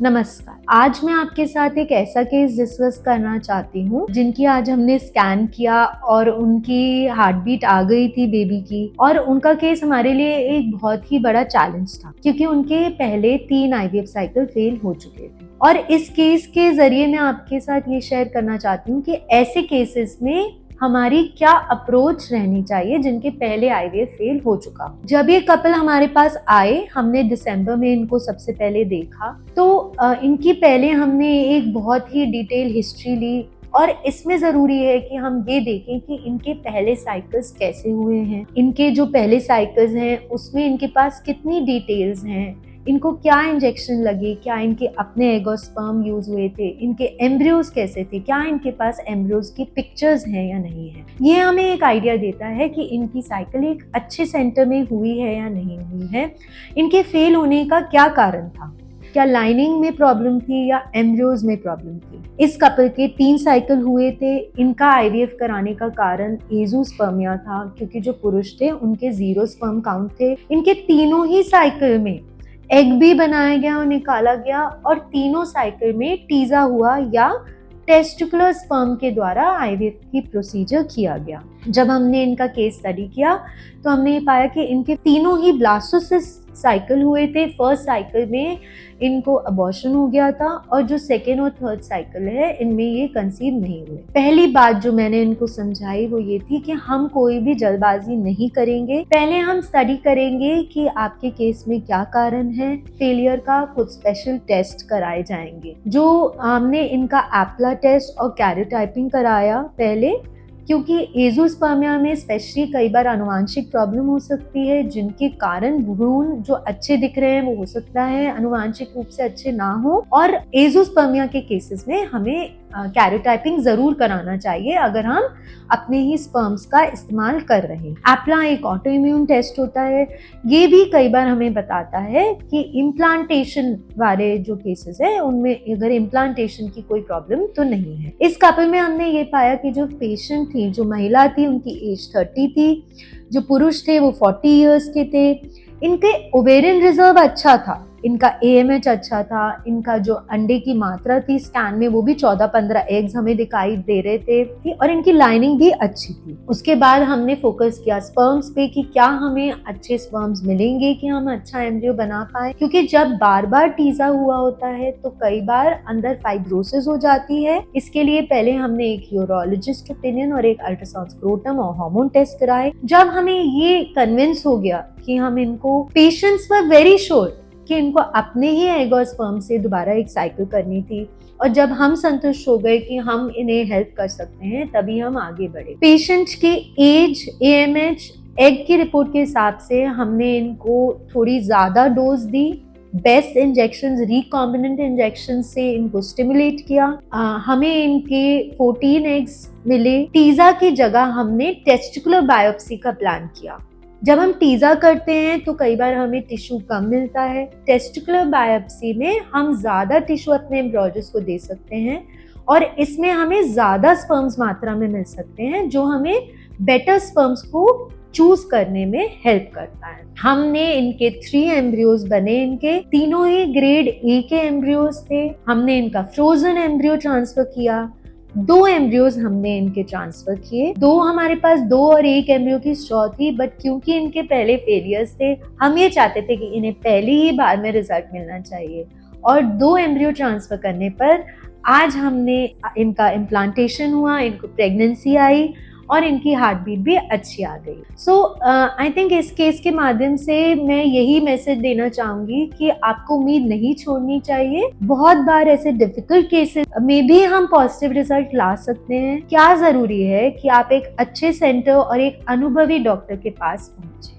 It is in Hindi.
नमस्कार। आज मैं आपके साथ एक ऐसा केस डिस्कस करना चाहती हूँ जिनकी आज हमने स्कैन किया और उनकी हार्ट बीट आ गई थी बेबी की, और उनका केस हमारे लिए एक बहुत ही बड़ा चैलेंज था क्योंकि उनके पहले 3 IVF साइकिल फेल हो चुके थे। और इस केस के जरिए मैं आपके साथ ये शेयर करना चाहती हूँ कि ऐसे केसेस में हमारी क्या अप्रोच रहनी चाहिए जिनके पहले IVF फेल हो चुका। जब ये कपल हमारे पास आए, हमने दिसंबर में इनको सबसे पहले देखा, तो इनकी पहले हमने एक बहुत ही डिटेल हिस्ट्री ली। और इसमें जरूरी है कि हम ये देखें कि इनके पहले साइकिल्स कैसे हुए हैं, इनके जो पहले साइकिल्स हैं उसमें इनके पास कितनी डिटेल्स हैं, इनको क्या इंजेक्शन लगे, क्या इनके अपने एगोस्पर्म यूज हुए थे, इनके एम्ब्रियोज कैसे थे, क्या इनके पास एम्ब्रियोज की पिक्चर्स हैं या नहीं है। ये हमें एक आइडिया देता है कि इनकी साइकिल एक अच्छे सेंटर में हुई है या नहीं हुई है, इनके फेल होने का क्या कारण था, क्या लाइनिंग में प्रॉब्लम थी या एम्ब्रियोज में प्रॉब्लम थी। इस कपल के 3 साइकिल हुए थे। इनका IVF कराने का कारण एज़ोस्पर्मिया था क्योंकि जो पुरुष थे उनके 0 स्पर्म काउंट थे। इनके तीनों ही साइकिल में एग भी बनाया गया और निकाला गया, और तीनों साइकिल में टीजा हुआ या टेस्टिकुलर स्पर्म के द्वारा IVF की प्रोसीजर किया गया। जब हमने इनका केस स्टडी किया तो हमने ये पाया कि इनके तीनों ही ब्लास्टोसिस्ट साइकिल हुए थे। फर्स्ट साइकिल में इनको अबॉर्शन हो गया था और जो सेकेंड और थर्ड साइकिल है इनमें ये कंसीव नहीं हुए। पहली बात जो मैंने इनको समझाई वो ये थी कि हम कोई भी जल्दबाजी नहीं करेंगे। पहले हम स्टडी करेंगे कि आपके केस में क्या कारण है फेलियर का। कुछ स्पेशल टेस्ट कराए जाएंगे। जो हमने इनका एप्ला टेस्ट और कैरियोटाइपिंग कराया पहले, क्योंकि एज़ोस्पर्मिया में स्पेशली कई बार आनुवांशिक प्रॉब्लम हो सकती है जिनके कारण भ्रूण जो अच्छे दिख रहे हैं वो हो सकता है आनुवांशिक रूप से अच्छे ना हो। और एज़ोस्पर्मिया के केसेस में हमें कैरियोटाइपिंग जरूर कराना चाहिए अगर हम अपने ही स्पर्म्स का इस्तेमाल कर रहे हैं। एप्ला एक ऑटो इम्यून टेस्ट होता है। ये भी कई बार हमें बताता है कि इम्प्लांटेशन वाले जो केसेस है उनमें अगर इम्प्लांटेशन की कोई प्रॉब्लम तो नहीं है। इस कपल में हमने ये पाया कि जो पेशेंट थी, जो महिला थी, उनकी एज 30 थी, जो पुरुष थे वो 40 इयर्स के थे। इनके ओवेरियन रिजर्व अच्छा था, इनका AMH अच्छा था, इनका जो अंडे की मात्रा थी स्कैन में वो भी 14-15 एग्स हमें दिखाई दे रहे थे, और इनकी लाइनिंग भी अच्छी थी। उसके बाद हमने फोकस किया स्पर्म्स पे कि क्या हमें अच्छे स्पर्म्स मिलेंगे कि हम अच्छा एम्ब्रियो बना पाए, क्योंकि जब बार बार टीजा हुआ होता है तो कई बार अंदर फाइब्रोसिस हो जाती है। इसके लिए पहले हमने एक यूरोलॉजिस्ट ओपिनियन और एक अल्ट्रासाउंड स्क्रोटम और हार्मोन टेस्ट कराए। जब हमें ये कन्विंस हो गया कि हम इनको, पेशेंट्स वर वेरी श्योर कि इनको अपने ही एगोस्पर्म से दोबारा एक साइकिल करनी थी, और जब हम संतुष्ट हो गए कि हम इन्हें हेल्प कर सकते हैं तभी हम आगे बढ़े। पेशेंट के एज, AMH, एग की रिपोर्ट के हिसाब से हमने इनको थोड़ी ज्यादा डोज दी। बेस्ट इंजेक्शंस, रिकॉम्बिनेंट इंजेक्शन से इनको स्टिमुलेट किया। हमें इनके 14 एग्स मिले। टीजा की जगह हमने टेस्टिकुलर बायोप्सी का प्लान किया। जब हम टीजा करते हैं तो कई बार हमें टिश्यू कम मिलता है। टेस्टिकुलर बायोप्सी में हम ज्यादा टिश्यू अपने एम्ब्रियोलॉजिस्ट को दे सकते हैं और इसमें हमें ज्यादा स्पर्म्स मात्रा में मिल सकते हैं जो हमें बेटर स्पर्म्स को चूज करने में हेल्प करता है। हमने इनके 3 एम्ब्रियोज बने। इनके तीनों ही ग्रेड A के एम्ब्रियोज थे। हमने इनका फ्रोजन एम्ब्रियो ट्रांसफर किया। 2 एम्ब्रियोज हमने इनके ट्रांसफर किए। 2 हमारे पास 2 और 1 एम्ब्रियो की स्ट्रॉ थी, बट क्योंकि इनके पहले फेलियर्स थे हम ये चाहते थे कि इन्हें पहली ही बार में रिजल्ट मिलना चाहिए, और 2 एम्ब्रियो ट्रांसफर करने पर आज हमने इनका इम्प्लांटेशन हुआ, इनको प्रेगनेंसी आई और इनकी हार्ट बीट भी अच्छी आ गई। सो आई थिंक इस केस के माध्यम से मैं यही मैसेज देना चाहूंगी कि आपको उम्मीद नहीं छोड़नी चाहिए। बहुत बार ऐसे डिफिकल्ट केसेस में भी हम पॉजिटिव रिजल्ट ला सकते हैं। क्या जरूरी है कि आप एक अच्छे सेंटर और एक अनुभवी डॉक्टर के पास पहुंचे।